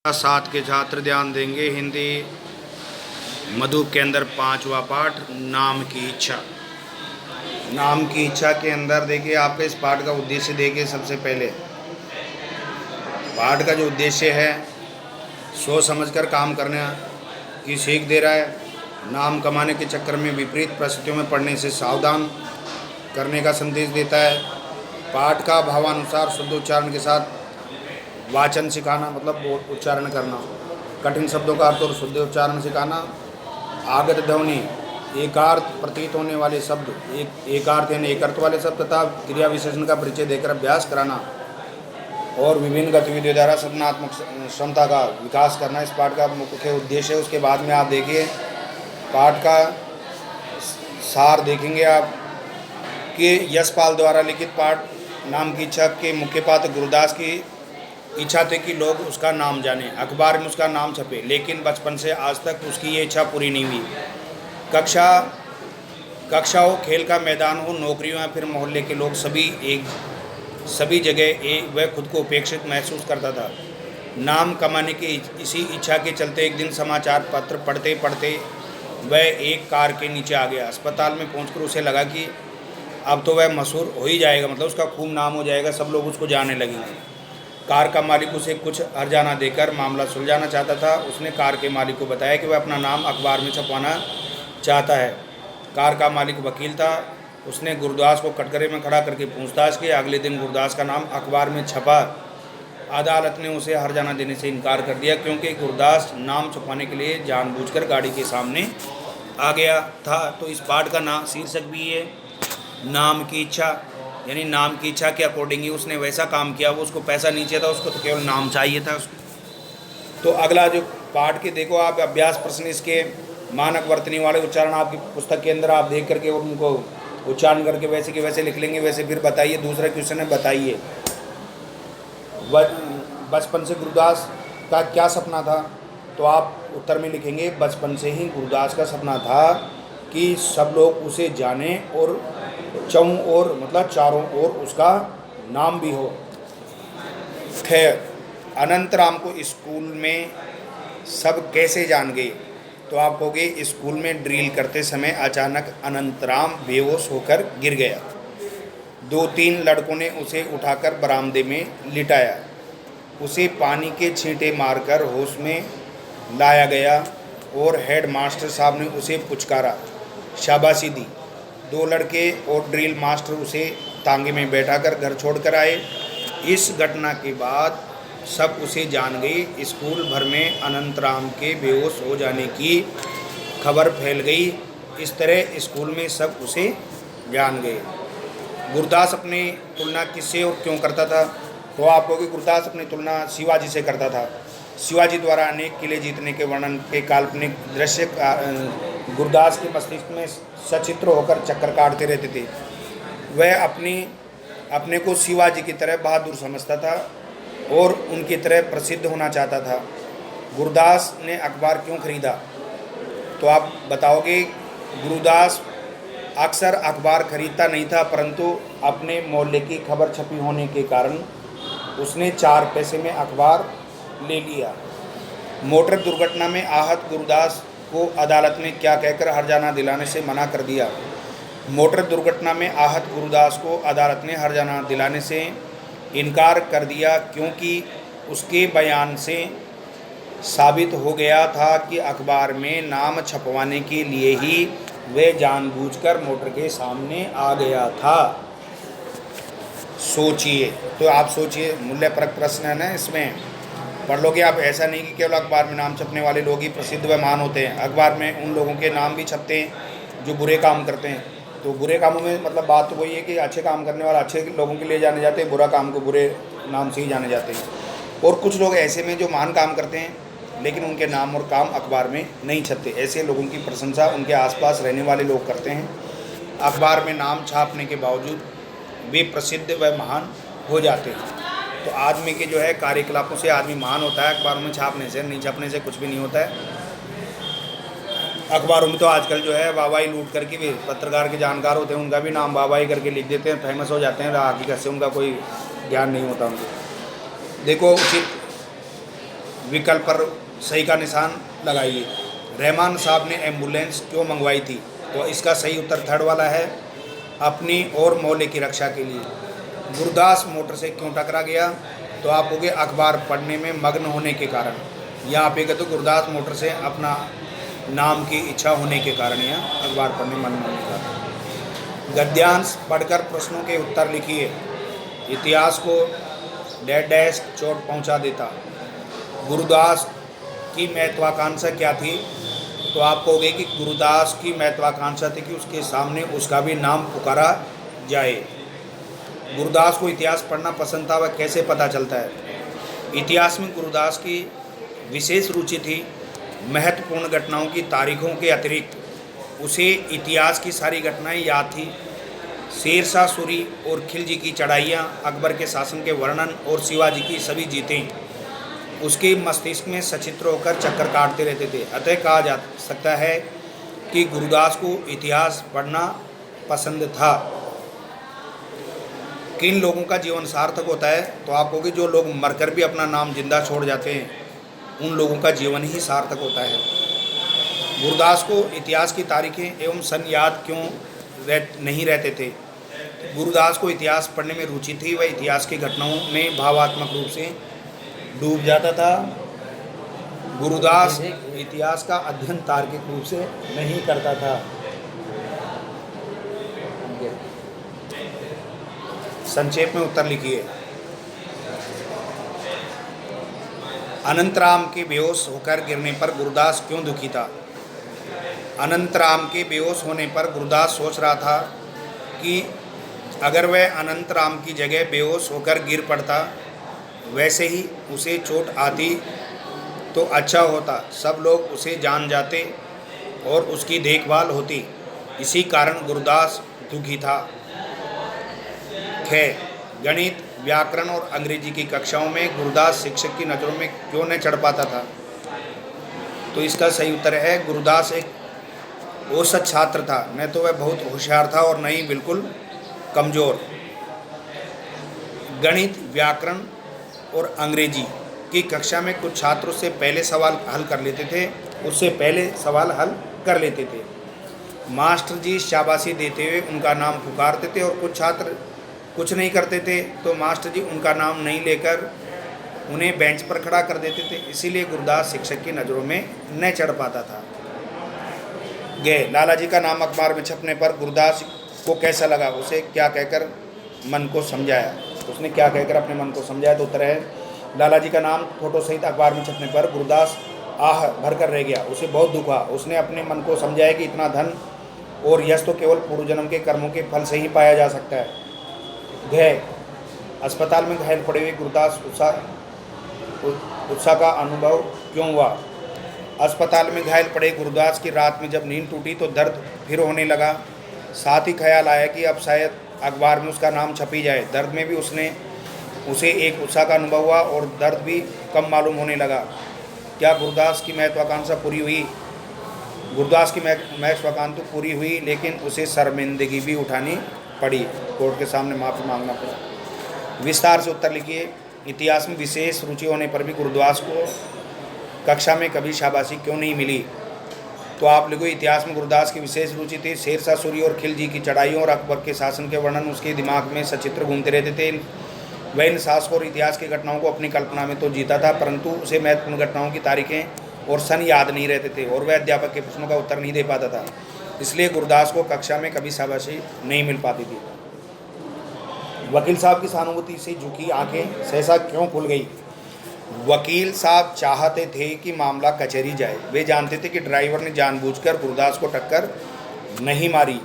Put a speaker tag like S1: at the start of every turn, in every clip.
S1: साथ के छात्र ध्यान देंगे। हिंदी मधु के अंदर 5वां पाठ नाम की इच्छा। नाम की इच्छा के अंदर देखिए आपके इस पाठ का उद्देश्य देखिए। सबसे पहले पाठ का जो उद्देश्य है सोच समझकर काम करने की सीख दे रहा है। नाम कमाने के चक्कर में विपरीत परिस्थितियों में पड़ने से सावधान करने का संदेश देता है। पाठ का भावानुसार शुद्ध उच्चारण के साथ वाचन सिखाना, मतलब उच्चारण करना, कठिन शब्दों का अर्थ और शुद्ध उच्चारण सिखाना, आगत ध्वनि, एकार्थ प्रतीत होने वाले शब्द, एकार्थ यानी एक अर्थ वाले शब्द तथा क्रिया विशेषण का परिचय देकर अभ्यास कराना और विभिन्न गतिविधियों द्वारा सृजनात्मक क्षमता का विकास करना इस पाठ का मुख्य उद्देश्य है। उसके बाद में आप देखिए पाठ का सार देखेंगे आप कि यशपाल द्वारा लिखित पाठ नाम की इच्छा के मुख्य पात्र गुरुदास की इच्छा थी कि लोग उसका नाम जाने, अखबार में उसका नाम छपे, लेकिन बचपन से आज तक उसकी ये इच्छा पूरी नहीं हुई। कक्षा हो, खेल का मैदान हो, नौकरियों या फिर मोहल्ले के लोग सभी जगह वह खुद को उपेक्षित महसूस करता था। नाम कमाने की इसी इच्छा के चलते एक दिन समाचार पत्र पढ़ते पढ़ते वह एक कार के नीचे आ गया। अस्पताल में पहुंचकर उसे लगा कि अब तो वह मशहूर हो ही जाएगा, मतलब उसका खूब नाम हो जाएगा, सब लोग उसको जानने लगेंगे। कार का मालिक उसे कुछ हर्जाना देकर मामला सुलझाना चाहता था। उसने कार के मालिक को बताया कि वह अपना नाम अखबार में छपवाना चाहता है। कार का मालिक वकील था। उसने गुरदास को कटघरे में खड़ा करके पूछताछ की। अगले दिन गुरदास का नाम अखबार में छपा। अदालत ने उसे हर्जाना देने से इनकार कर दिया क्योंकि गुरदास नाम छपवाने के लिए जानबूझकर गाड़ी के सामने आ गया था। तो इस पाठ का नाम शीर्षक भी है नाम की इच्छा, यानी नाम की इच्छा के अकॉर्डिंग ही उसने वैसा काम किया। वो उसको पैसा नहीं चाहिए था, उसको तो केवल नाम चाहिए था उसको। तो अगला जो पाठ के देखो आप अभ्यास प्रश्न, इसके मानक वर्तनी वाले उच्चारण आपकी पुस्तक के अंदर आप देख करके उनको उच्चारण करके वैसे के वैसे लिख लेंगे। वैसे फिर बताइए, दूसरा क्वेश्चन है बताइए बचपन से गुरुदास का क्या सपना था। तो आप उत्तर में लिखेंगे बचपन से ही गुरुदास का सपना था कि सब लोग उसे जाने और चौं और मतलब चारों ओर उसका नाम भी हो। खैर, अनंतराम को स्कूल में सब कैसे जान गए। तो आप कहोगे स्कूल में ड्रिल करते समय अचानक अनंतराम बेहोश होकर गिर गया। 2-3 लड़कों ने उसे उठाकर बरामदे में लिटाया। उसे पानी के छींटे मारकर होश में लाया गया और हेडमास्टर साहब ने उसे पुचकारा, शाबाशी दी। 2 लड़के और ड्रिल मास्टर उसे तांगे में बैठाकर घर छोड़कर आए। इस घटना के बाद सब उसे जान गए। स्कूल भर में अनंतराम के बेहोश हो जाने की खबर फैल गई। इस तरह स्कूल में सब उसे जान गए। गुरदास अपनी तुलना किससे और क्यों करता था। तो आप कहोगे गुरदास अपनी तुलना शिवाजी से करता था। शिवाजी द्वारा अनेक किले जीतने के वर्णन के काल्पनिक दृश्य गुरदास के मस्तिष्क में सचित्र होकर चक्कर काटते रहते थे। वह अपने को शिवाजी की तरह बहादुर समझता था और उनकी तरह प्रसिद्ध होना चाहता था। गुरदास ने अखबार क्यों खरीदा। तो आप बताओगे गुरदास अक्सर अखबार खरीदता नहीं था, परंतु अपने मोहल्ले की खबर छपी होने के कारण उसने 4 पैसे में अखबार ले लिया। मोटर दुर्घटना में आहत गुरदास को अदालत ने क्या कहकर हर्जाना दिलाने से मना कर दिया। मोटर दुर्घटना में आहत गुरदास को अदालत ने हर्जाना दिलाने से इनकार कर दिया क्योंकि उसके बयान से साबित हो गया था कि अखबार में नाम छपवाने के लिए ही वह जानबूझकर मोटर के सामने आ गया था। सोचिए, तो आप सोचिए, मूल्यपरक प्रश्न है ना, इसमें पढ़ लोगे आप। ऐसा नहीं कि केवल अखबार में नाम छपने वाले लोग ही प्रसिद्ध व महान होते हैं। अखबार में उन लोगों के नाम भी छपते हैं जो बुरे काम करते हैं। तो बुरे कामों में मतलब बात तो वही है कि अच्छे काम करने वाले अच्छे लोगों के लिए जाने जाते हैं, बुरा काम को बुरे नाम से ही जाने जाते हैं। और कुछ लोग ऐसे में जो महान काम करते हैं लेकिन उनके नाम और काम अखबार में नहीं छपते। ऐसे लोगों की प्रशंसा उनके आसपास रहने वाले लोग करते हैं। अखबार में नाम छापने के बावजूद वे प्रसिद्ध व महान हो जाते हैं। तो आदमी के जो है कार्यकलापों से आदमी महान होता है। अखबारों में छापने से, नहीं छपने से कुछ भी नहीं होता है। अखबारों में तो आजकल जो है वाहवाही लूट करके भी पत्रकार के जानकार होते हैं, उनका भी नाम वाहवाही करके लिख देते हैं, फेमस हो जाते हैं। हकीकत से उनका कोई ज्ञान नहीं होता उनको। देखो उचित विकल्प पर सही का निशान लगाइए। रहमान साहब ने एम्बुलेंस क्यों मंगवाई थी? तो इसका सही उत्तर थर्ड वाला है, अपनी और मोहल्ले की रक्षा के लिए। गुरदास मोटर से क्यों टकरा गया? तो आप होगे अखबार पढ़ने में मग्न होने के कारण। यहाँ पे कहते गुरदास मोटर से अपना नाम की इच्छा होने के कारण या अखबार पढ़ने में मग्न होने के कारण। गद्यांश पढ़कर प्रश्नों के उत्तर लिखिए। इतिहास को डैश डैश चोट पहुँचा देता। गुरुदास की महत्वाकांक्षा क्या थी? तो आप कहोगे कि गुरुदास की महत्वाकांक्षा थी कि उसके सामने उसका भी नाम पुकारा जाए। गुरुदास को इतिहास पढ़ना पसंद था, वह कैसे पता चलता है? इतिहास में गुरुदास की विशेष रुचि थी। महत्वपूर्ण घटनाओं की तारीखों के अतिरिक्त उसे इतिहास की सारी घटनाएं याद थी। शेरशाह सूरी और खिलजी की चढ़ाइयाँ, अकबर के शासन के वर्णन और शिवाजी की सभी जीतें उसके मस्तिष्क में सचित्र होकर चक्कर काटते रहते थे। अतः कहा जा सकता है कि गुरुदास को इतिहास पढ़ना पसंद था। किन लोगों का जीवन सार्थक होता है? तो आप कहोगे जो लोग मरकर भी अपना नाम जिंदा छोड़ जाते हैं, उन लोगों का जीवन ही सार्थक होता है। गुरुदास को इतिहास की तारीखें एवं सन याद क्यों नहीं रहते थे? गुरुदास को इतिहास पढ़ने में रुचि थी। वह इतिहास की घटनाओं में भावात्मक रूप से डूब जाता था। गुरुदास इतिहास का अध्ययन तार्किक रूप से नहीं करता था। संक्षेप में उत्तर लिखिए। अनंतराम के बेहोश होकर गिरने पर गुरुदास क्यों दुखी था? अनंतराम के बेहोश होने पर गुरुदास सोच रहा था कि अगर वह अनंतराम की जगह बेहोश होकर गिर पड़ता, वैसे ही उसे चोट आती तो अच्छा होता, सब लोग उसे जान जाते और उसकी देखभाल होती। इसी कारण गुरुदास दुखी था। गणित, व्याकरण और अंग्रेजी की कक्षाओं में गुरुदास शिक्षक की नज़रों में क्यों न चढ़ पाता था? तो इसका सही उत्तर है, गुरुदास एक औसत छात्र था। न तो वह बहुत होशियार था और न ही बिल्कुल कमज़ोर। गणित, व्याकरण और अंग्रेजी की कक्षा में कुछ छात्र उससे पहले सवाल हल कर लेते थे। मास्टर जी शाबाशी देते हुए उनका नाम पुकारते थे और कुछ छात्र कुछ नहीं करते थे तो मास्टर जी उनका नाम नहीं लेकर उन्हें बेंच पर खड़ा कर देते थे। इसीलिए गुरुदास शिक्षक की नज़रों में न चढ़ पाता था। लाला जी का नाम अखबार में छपने पर गुरुदास को कैसा लगा? उसे क्या कहकर मन को समझाया? उसने क्या कहकर अपने मन को समझाया? तो उत्तर है, लाला जी का नाम फोटो सहित अखबार में छपने पर गुरुदास आह भर कर रह गया। उसे बहुत दुख हुआ। उसने अपने मन को समझाया कि इतना धन और यश तो केवल पूर्व जन्म के कर्मों के फल से ही पाया जा सकता है। अस्पताल में घायल पड़े हुए गुरुदास उत्साह का अनुभव क्यों हुआ? अस्पताल में घायल पड़े गुरुदास की रात में जब नींद टूटी तो दर्द फिर होने लगा। साथ ही ख्याल आया कि अब शायद अखबार में उसका नाम छप ही जाए। दर्द में भी उसे एक उत्साह का अनुभव हुआ और दर्द भी कम मालूम होने लगा। क्या गुरुदास की महत्वाकांक्षा पूरी हुई? गुरुदास की महत्वाकांक्षा पूरी हुई, लेकिन उसे शर्मिंदगी भी उठानी पड़ी। कोर्ट के सामने माफ़ी मांगना पड़ा। विस्तार से उत्तर लिखिए। इतिहास में विशेष रुचि होने पर भी गुरुदास को कक्षा में कभी शाबाशी क्यों नहीं मिली? तो आप लिखो, इतिहास में गुरुदास की विशेष रुचि थी। शेरशाह सूरी और खिलजी की चढ़ाइयों और अकबर के शासन के वर्णन उसके दिमाग में सचित्र घूमते रहते थे। वह इन शासकों और इतिहास की घटनाओं को अपनी कल्पना में तो जीता था, परंतु उसे महत्वपूर्ण घटनाओं की तारीखें और सन याद नहीं रहते थे और वह अध्यापक के प्रश्नों का उत्तर नहीं दे पाता था। इसलिए गुरुदास को कक्षा में कभी शाबाशी नहीं मिल पाती थी। वकील साहब की सहानुभूति से झुकी आंखें सहसा क्यों खुल गई? वकील साहब चाहते थे कि मामला कचहरी जाए। वे जानते थे कि ड्राइवर ने जानबूझकर गुरुदास को टक्कर नहीं मारी।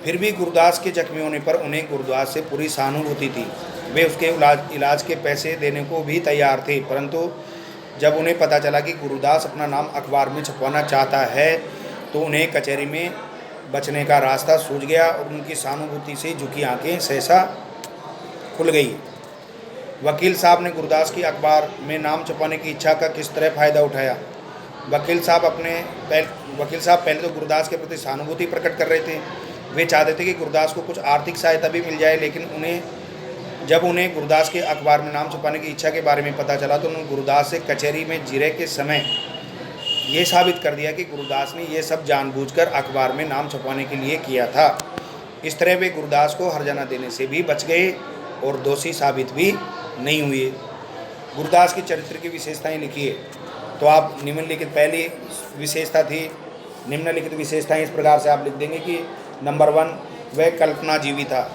S1: फिर भी गुरुदास के जख्मी होने पर उन्हें गुरुदास से पूरी सहानुभूति थी। वे उसके इलाज के पैसे देने को भी तैयार थे, परंतु जब उन्हें पता चला कि गुरुदास अपना नाम अखबार में छपवाना चाहता है तो उन्हें कचहरी में बचने का रास्ता सूझ गया और उनकी सहानुभूति से झुकी आंखें सहसा खुल गई। वकील साहब ने गुरुदास की अखबार में नाम छपाने की इच्छा का किस तरह फ़ायदा उठाया? वकील साहब पहले तो गुरुदास के प्रति सहानुभूति प्रकट कर रहे थे। वे चाहते थे कि गुरुदास को कुछ आर्थिक सहायता भी मिल जाए, लेकिन उन्हें जब उन्हें गुरदास के अखबार में नाम छपाने की इच्छा के बारे में पता चला तो उन्होंने गुरदास से कचहरी में जिरे के समय ये साबित कर दिया कि गुरदास ने ये सब जानबूझकर अखबार में नाम छपवाने के लिए किया था। इस तरह वे गुरदास को हर्जाना देने से भी बच गए और दोषी साबित भी नहीं हुए। गुरदास के चरित्र की विशेषताएं लिखिए। तो आप निम्नलिखित पहली विशेषता थी, निम्नलिखित विशेषताएं इस प्रकार से आप लिख देंगे कि नंबर 1, वह कल्पनाजीवी था।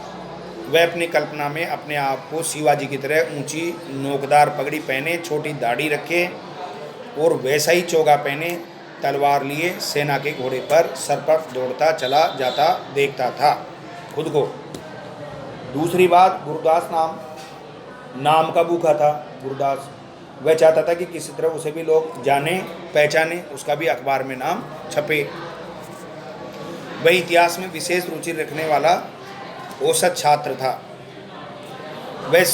S1: वह अपनी कल्पना में अपने आप को शिवाजी की तरह ऊंची नोकदार पगड़ी पहने, छोटी दाढ़ी रखे और वैसा ही चोगा पहने, तलवार लिए सेना के घोड़े पर सर पर दौड़ता चला जाता देखता था खुद को। दूसरी बात, गुरदास नाम का भूखा था। गुरदास वह चाहता था कि किसी तरह उसे भी लोग जाने पहचाने, उसका भी अखबार में नाम छपे। वह इतिहास में विशेष रुचि रखने वाला औसत छात्र था। वह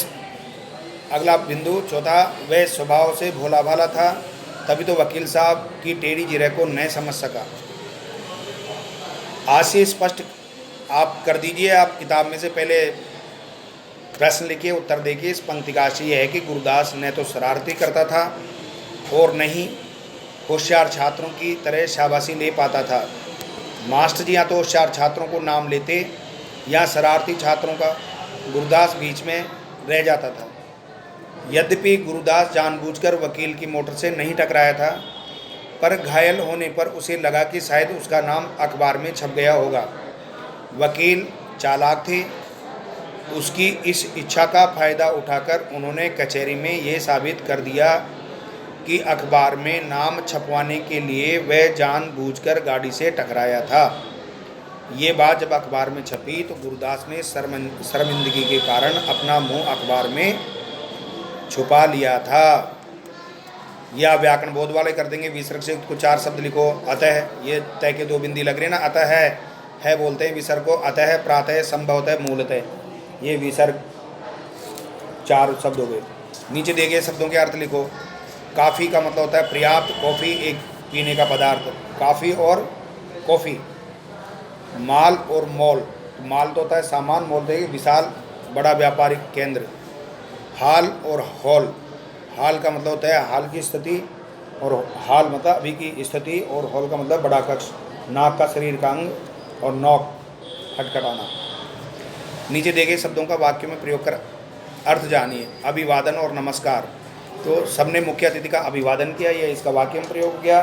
S1: अगला बिंदु चौथा, वह स्वभाव से भोला भाला था, तभी तो वकील साहब की टेढ़ी जिरह को न समझ सका। आज से स्पष्ट आप कर दीजिए, आप किताब में से पहले प्रश्न लिखिए, उत्तर देखिए। इस पंक्ति का आशय यह है कि गुरदास न तो शरारती करता था और न ही होशियार छात्रों की तरह शाबाशी ले पाता था। मास्टर जी या तो होशियार छात्रों को नाम लेते या शरारती छात्रों का गुरदास बीच में रह जाता था। यद्यपि गुरदास जानबूझकर वकील की मोटर से नहीं टकराया था, पर घायल होने पर उसे लगा कि शायद उसका नाम अखबार में छप गया होगा। वकील चालाक थे, उसकी इस इच्छा का फायदा उठाकर उन्होंने कचहरी में ये साबित कर दिया कि अखबार में नाम छपवाने के लिए वह जानबूझकर गाड़ी से टकराया था। ये बात जब अखबार में छपी तो गुरदास ने शर्मिंदगी के कारण अपना मुंह अखबार में छुपा लिया था। या व्याकरण बोध वाले कर देंगे। विसर्ग से कुछ 4 शब्द लिखो। अतः, ये तय के 2 बिंदी लग रही है ना। अतः है बोलते हैं विसर्ग को। अतः, प्रातः, संभवतः, मूलतः, ये विसर्ग 4 शब्द हो गए। नीचे दिए गए शब्दों के अर्थ लिखो। काफ़ी का मतलब होता है पर्याप्त, कॉफ़ी एक पीने का पदार्थ, काफ़ी और कॉफ़ी। माल और मॉल, माल तो होता है सामान, मॉल देखिए विशाल बड़ा व्यापारिक केंद्र। हाल और हॉल, हाल का मतलब होता है हाल की स्थिति, और हाल मतलब अभी की स्थिति, और हॉल का मतलब बड़ा कक्ष। नाक का शरीर का अंग, और नौक खटखटाना। नीचे दिए गए शब्दों का वाक्य में प्रयोग कर अर्थ जानिए। अभिवादन और नमस्कार, तो सबने मुख्य अतिथि का अभिवादन किया, यह इसका वाक्य में प्रयोग किया।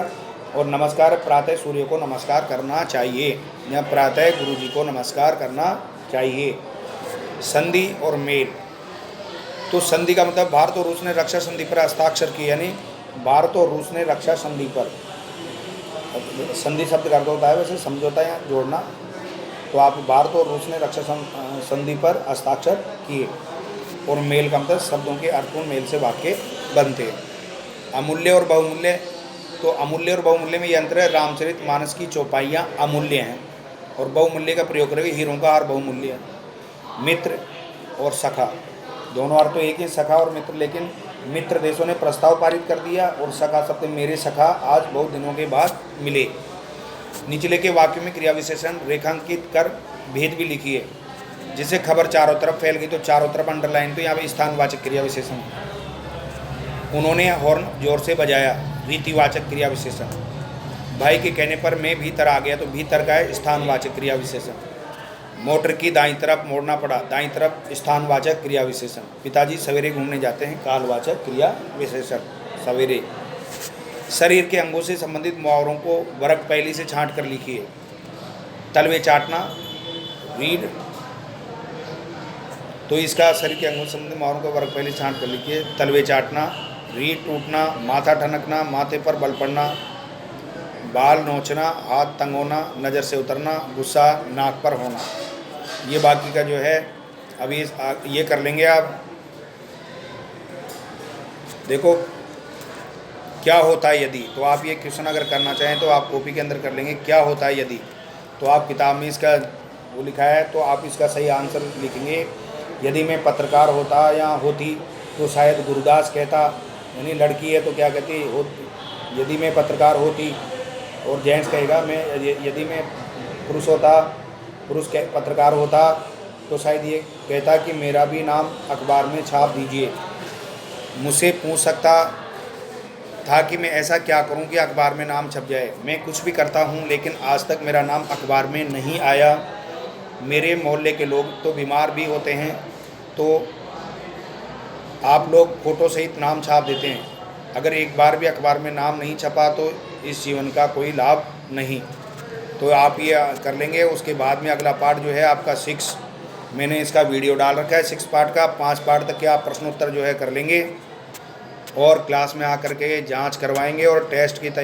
S1: और नमस्कार, प्रातः सूर्य को नमस्कार करना चाहिए, या प्रातः गुरु जी को नमस्कार करना चाहिए। संधि और मेल, तो संधि का मतलब भारत और रूस ने रक्षा संधि पर हस्ताक्षर किए, यानी भारत और रूस ने रक्षा संधि पर, संधि शब्द का अर्थ होता है वैसे समझौता या जोड़ना, तो आप भारत और रूस ने रक्षा संधि पर हस्ताक्षर किए। और मेल का मतलब शब्दों के अर्थपूर्ण मेल से वाक्य बनते हैं। अमूल्य और बहुमूल्य, तो अमूल्य और बहुमूल्य में ये अंतर है। रामचरित मानस की चौपाइयाँ अमूल्य हैं और बहुमूल्य का प्रयोग करेंगे। हीरों का हार बहुमूल्य है। मित्र और सखा, दोनों अर्थ तो एक ही, सखा और मित्र, लेकिन मित्र देशों ने प्रस्ताव पारित कर दिया और सखा शब्द मेरे सखा आज बहुत दिनों के बाद मिले। निचले के वाक्य में क्रिया विशेषण रेखांकित कर भेद भी लिखिए। जिसे खबर चारों तरफ फैल गई तो चारों तरफ अंडरलाइन, तो यहाँ पे स्थानवाचक क्रिया विशेषण। उन्होंने हॉर्न जोर से बजाया, रीतिवाचक क्रिया विशेषण। भाई के कहने पर मैं भीतर आ गया, तो भीतर का है स्थानवाचक क्रिया विशेषण। मोटर की दाईं तरफ मोड़ना पड़ा, दाईं तरफ स्थानवाचक क्रिया विशेषण। पिताजी सवेरे घूमने जाते हैं, कालवाचक क्रिया विशेषण सवेरे। शरीर के अंगों से संबंधित मुहावरों को वर्ग पहली से छांट कर लिखिए। तलवे चाटना, रीढ़, तो इसका शरीर के अंगों से संबंधित मुहावरों को वर्ग पहली छांट कर लिखिए। तलवे चाटना, रीढ़ टूटना, माथा ठनकना, माथे पर बल पड़ना, बाल नोचना, हाथ तंग होना, नज़र से उतरना, गुस्सा नाक पर होना। ये बाकी का जो है अभी ये कर लेंगे आप। देखो क्या होता है यदि, तो आप ये क्वेश्चन अगर करना चाहें तो आप कॉपी के अंदर कर लेंगे। क्या होता है यदि, तो आप किताब में इसका वो लिखा है, तो आप इसका सही आंसर लिखेंगे। यदि मैं पत्रकार होता या होती तो शायद गुरदास कहता, यानी लड़की है तो क्या कहती हो, यदि मैं पत्रकार होती, और जेंट्स कहेगा मैं, यदि मैं पुरुष होता, पुरुष पत्रकार होता तो शायद ये कहता कि मेरा भी नाम अखबार में छाप दीजिए। मुझसे पूछ सकता था कि मैं ऐसा क्या करूं कि अखबार में नाम छप जाए। मैं कुछ भी करता हूं लेकिन आज तक मेरा नाम अखबार में नहीं आया। मेरे मोहल्ले के लोग तो बीमार भी होते हैं, तो आप लोग फ़ोटो सहित नाम छाप देते हैं। अगर एक बार भी अखबार में नाम नहीं छपा तो इस जीवन का कोई लाभ नहीं। तो आप ये कर लेंगे। उसके बाद में अगला पार्ट जो है आपका 6, मैंने इसका वीडियो डाल रखा है 6 पार्ट का। 5 पार्ट तक के आप प्रश्न उत्तर जो है कर लेंगे और क्लास में आकर के जांच करवाएंगे और टेस्ट की तैयारी